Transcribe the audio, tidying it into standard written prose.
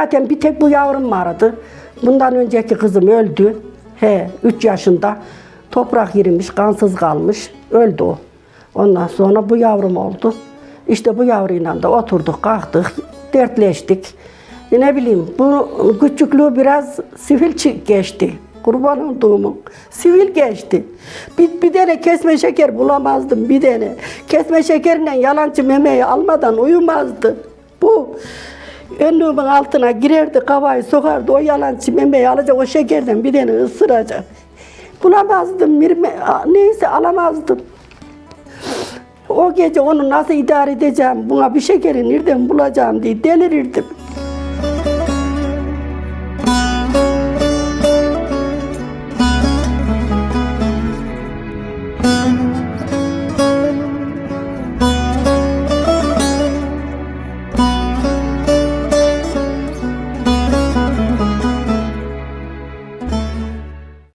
Zaten bir tek bu yavrum vardı. Bundan önceki kızım öldü. 3 yaşında. Toprak yemiş, kansız kalmış. Öldü o. Ondan sonra bu yavrum oldu. İşte bu yavruyla da oturduk, kalktık, dertleştik. Ne bileyim, bu küçüklüğü biraz sivil geçti. Kurban olduğumun sivil geçti. Bir tane kesme şeker bulamazdım, bir tane. Kesme şekerle yalancı memeyi almadan uyumazdı. Bu önlüğümün altına girerdi, kafayı sokardı, o yalancı memeyi alacak, o şekerden bir tane ısıracak. Bulamazdım, neyse alamazdım. O gece onu nasıl idare edeceğim, buna bir şekeri nereden bulacağım diye delirirdim.